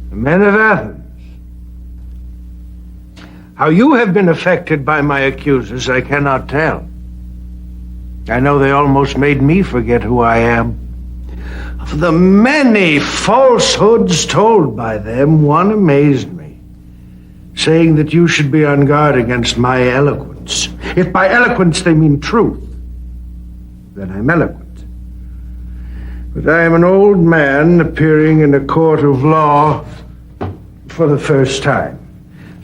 The men of Athens. How you have been affected by my accusers, I cannot tell. I know they almost made me forget who I am. Of the many falsehoods told by them, one amazed me, saying that you should be on guard against my eloquence. If by eloquence they mean truth, then I'm eloquent. But I am an old man appearing in a court of law for the first time.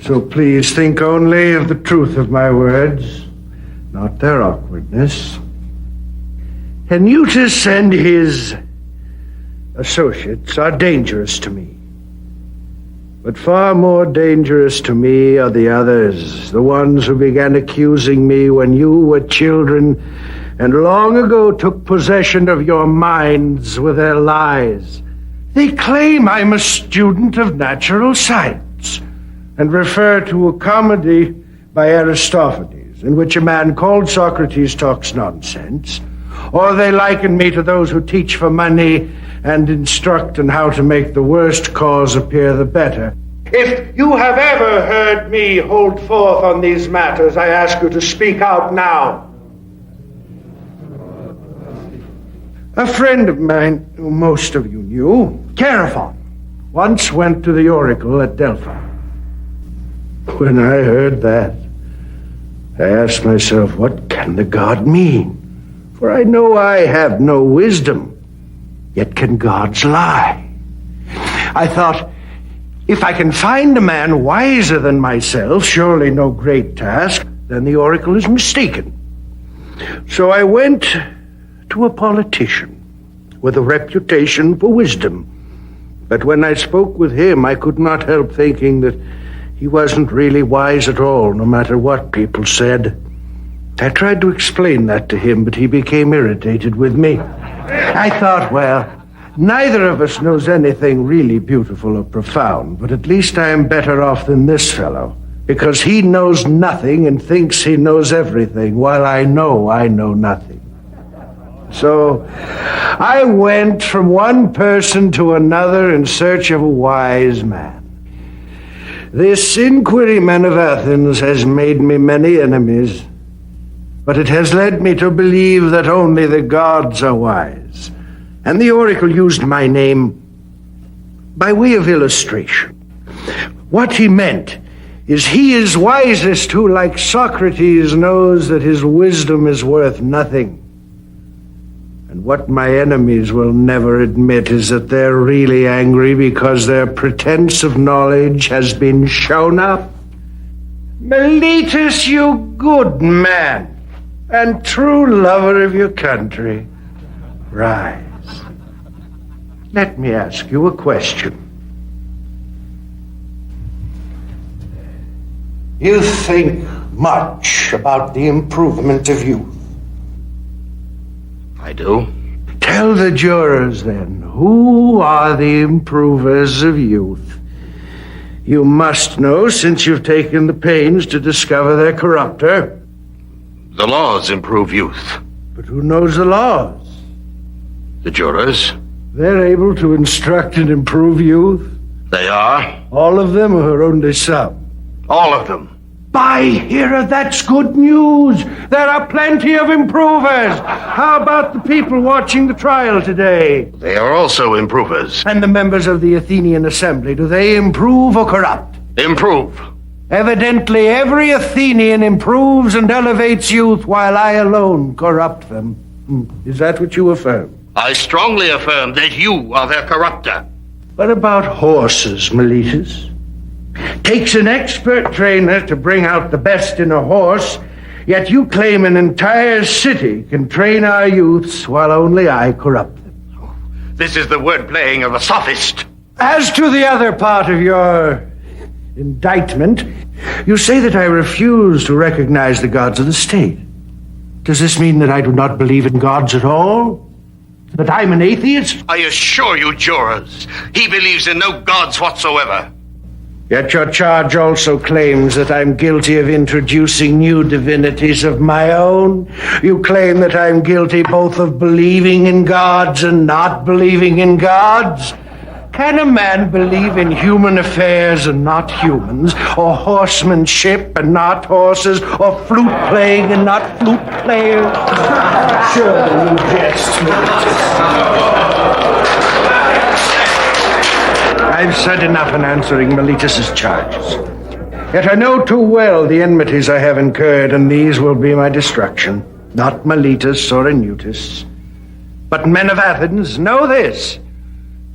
So please think only of the truth of my words, not their awkwardness. Anytus and his associates are dangerous to me. But far more dangerous to me are the others, the ones who began accusing me when you were children and long ago took possession of your minds with their lies. They claim I'm a student of natural science and refer to a comedy by Aristophanes in which a man called Socrates talks nonsense, or they liken me to those who teach for money and instruct on how to make the worst cause appear the better. If you have ever heard me hold forth on these matters, I ask you to speak out now. A friend of mine, who most of you knew, Chaerephon, once went to the oracle at Delphi. When I heard that, I asked myself, what can the god mean? For I know I have no wisdom, yet can gods lie? I thought, if I can find a man wiser than myself, surely no great task, then the oracle is mistaken. So I went to a politician with a reputation for wisdom. But when I spoke with him, I could not help thinking that he wasn't really wise at all, no matter what people said. I tried to explain that to him, but he became irritated with me. I thought, well, neither of us knows anything really beautiful or profound, but at least I am better off than this fellow, because he knows nothing and thinks he knows everything, while I know nothing. So I went from one person to another in search of a wise man. This inquiry, men of Athens, has made me many enemies, but it has led me to believe that only the gods are wise. And the oracle used my name by way of illustration. What he meant is he is wisest who, like Socrates, knows that his wisdom is worth nothing. And what my enemies will never admit is that they're really angry because their pretense of knowledge has been shown up. Meletus, you good man and true lover of your country, rise. Let me ask you a question. You think much about the improvement of youth. I do. Tell the jurors, then, who are the improvers of youth? You must know, since you've taken the pains to discover their corrupter. The laws improve youth. But who knows the laws? The jurors. They're able to instruct and improve youth? They are. All of them, or only some? All of them. By Hera, that's good news. There are plenty of improvers. How about the people watching the trial today? They are also improvers. And the members of the Athenian assembly, do they improve or corrupt? Improve. Evidently, every Athenian improves and elevates youth, while I alone corrupt them. Is that what you affirm? I strongly affirm that you are their corrupter. What about horses, Meletus? Takes an expert trainer to bring out the best in a horse, yet you claim an entire city can train our youths while only I corrupt them. This is the word playing of a sophist. As to the other part of your indictment, you say that I refuse to recognize the gods of the state. Does this mean that I do not believe in gods at all? That I'm an atheist? I assure you, jurors, he believes in no gods whatsoever. Yet your charge also claims that I'm guilty of introducing new divinities of my own. You claim that I'm guilty both of believing in gods and not believing in gods. Can a man believe in human affairs and not humans, or horsemanship and not horses, or flute playing and not flute players? Surely you jest, I've said enough in answering Miletus's charges. Yet I know too well the enmities I have incurred, and these will be my destruction. Not Miletus or Anytus, but men of Athens, know this.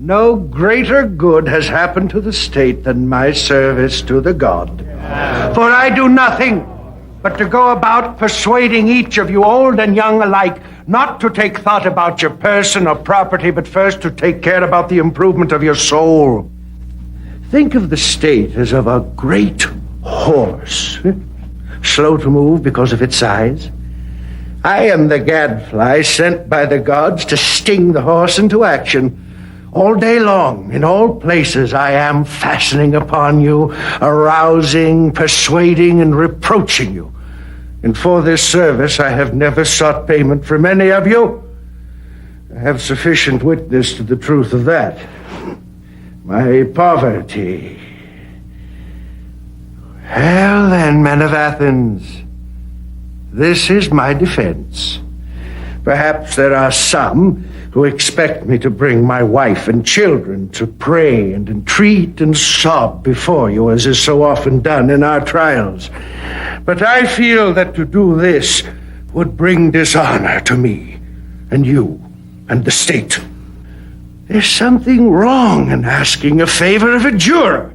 No greater good has happened to the state than my service to the god. For I do nothing but to go about persuading each of you, old and young alike, not to take thought about your person or property, but first to take care about the improvement of your soul. Think of the state as of a great horse, slow to move because of its size. I am the gadfly sent by the gods to sting the horse into action. All day long, in all places, I am fastening upon you, arousing, persuading, and reproaching you. And for this service, I have never sought payment from any of you. I have sufficient witness to the truth of that. My poverty. Well then, men of Athens, this is my defense. Perhaps there are some who expect me to bring my wife and children to pray and entreat and sob before you, as is so often done in our trials. But I feel that to do this would bring dishonor to me and you and the state. There's something wrong in asking a favor of a juror,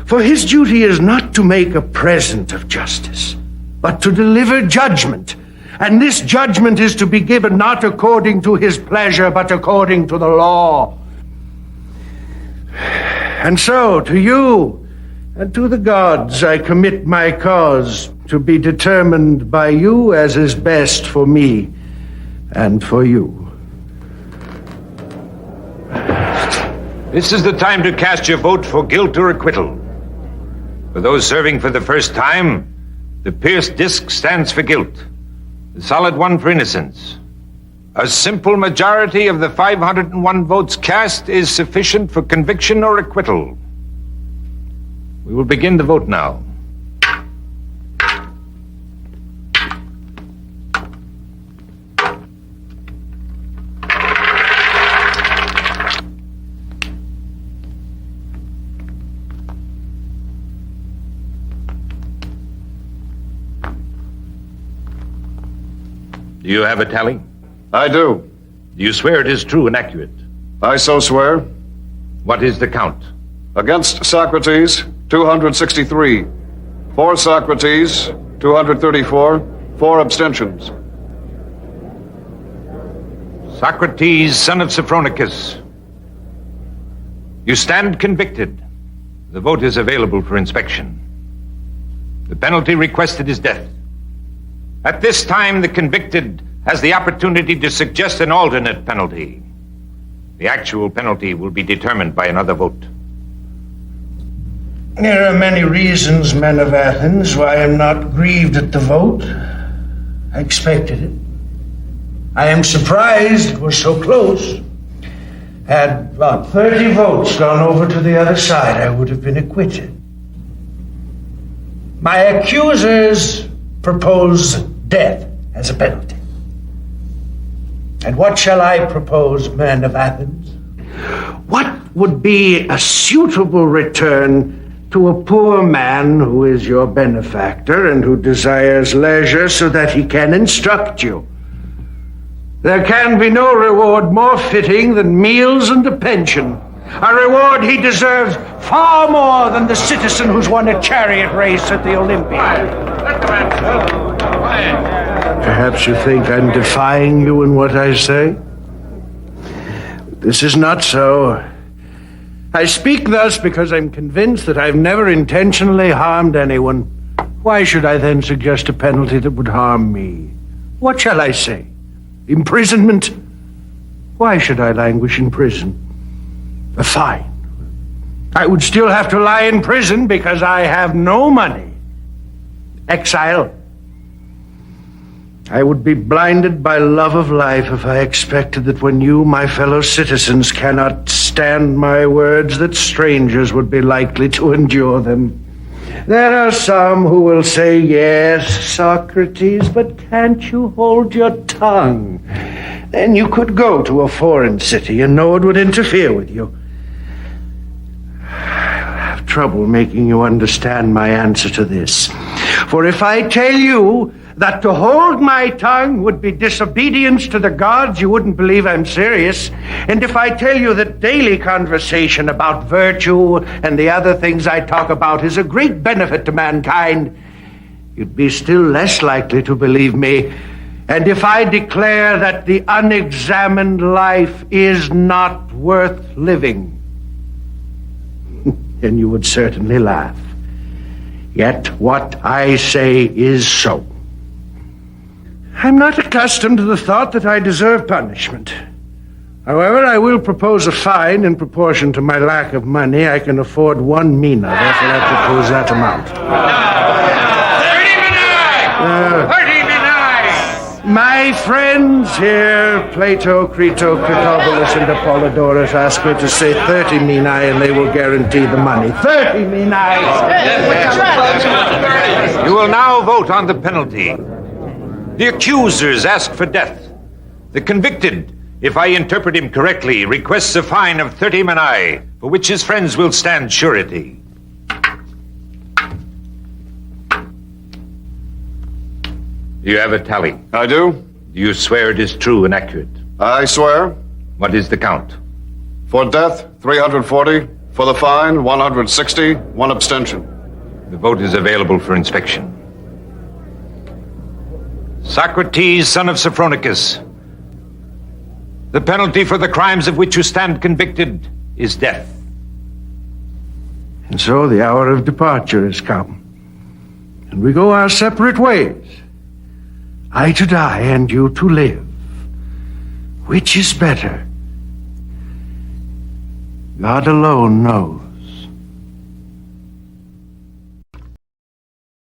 for his duty is not to make a present of justice, but to deliver judgment. And this judgment is to be given not according to his pleasure, but according to the law. And so, to you and to the gods, I commit my cause to be determined by you as is best for me and for you. This is the time to cast your vote for guilt or acquittal. For those serving for the first time, the pierced disc stands for guilt. The solid one for innocence. A simple majority of the 501 votes cast is sufficient for conviction or acquittal. We will begin the vote now. Do you have a tally? I do. Do you swear it is true and accurate? I so swear. What is the count? Against Socrates, 263. For Socrates, 234. 4 abstentions. Socrates, son of Sophronicus, you stand convicted. The vote is available for inspection. The penalty requested is death. At this time, the convicted has the opportunity to suggest an alternate penalty. The actual penalty will be determined by another vote. There are many reasons, men of Athens, why I am not grieved at the vote. I expected it. I am surprised it was so close. Had about 30 votes gone over to the other side, I would have been acquitted. My accusers propose death as a penalty. And what shall I propose, men of Athens? What would be a suitable return to a poor man who is your benefactor and who desires leisure so that he can instruct you? There can be no reward more fitting than meals and a pension. A reward he deserves far more than the citizen who's won a chariot race at the Olympia. Perhaps you think I'm defying you in what I say? This is not so. I speak thus because I'm convinced that I've never intentionally harmed anyone. Why should I then suggest a penalty that would harm me? What shall I say? Imprisonment? Why should I languish in prison? A fine. I would still have to lie in prison because I have no money. Exile. I would be blinded by love of life if I expected that when you, my fellow citizens, cannot stand my words, that strangers would be likely to endure them. There are some who will say, yes, Socrates, but can't you hold your tongue? Then you could go to a foreign city and no one would interfere with you. I'll have trouble making you understand my answer to this. For if I tell you that to hold my tongue would be disobedience to the gods, you wouldn't believe I'm serious. And if I tell you that daily conversation about virtue and the other things I talk about is a great benefit to mankind, you'd be still less likely to believe me. And if I declare that the unexamined life is not worth living, then you would certainly laugh. Yet what I say is so. I'm not accustomed to the thought that I deserve punishment. However, I will propose a fine in proportion to my lack of money. I can afford 1 mina, therefore I propose that amount. 30 minae! My friends here, Plato, Crito, Critobulus, and Apollodorus, ask me to say 30 minae and they will guarantee the money. 30 minae! You will now vote on the penalty. The accusers ask for death. The convicted, if I interpret him correctly, requests a fine of 30 minae, for which his friends will stand surety. You have a tally. I do. Do you swear it is true and accurate? I swear. What is the count? For death, 340. For the fine, 160. 1 abstention. The vote is available for inspection. Socrates, son of Sophronicus, the penalty for the crimes of which you stand convicted is death. And so the hour of departure has come, and we go our separate ways. I to die and you to live. Which is better? God alone knows.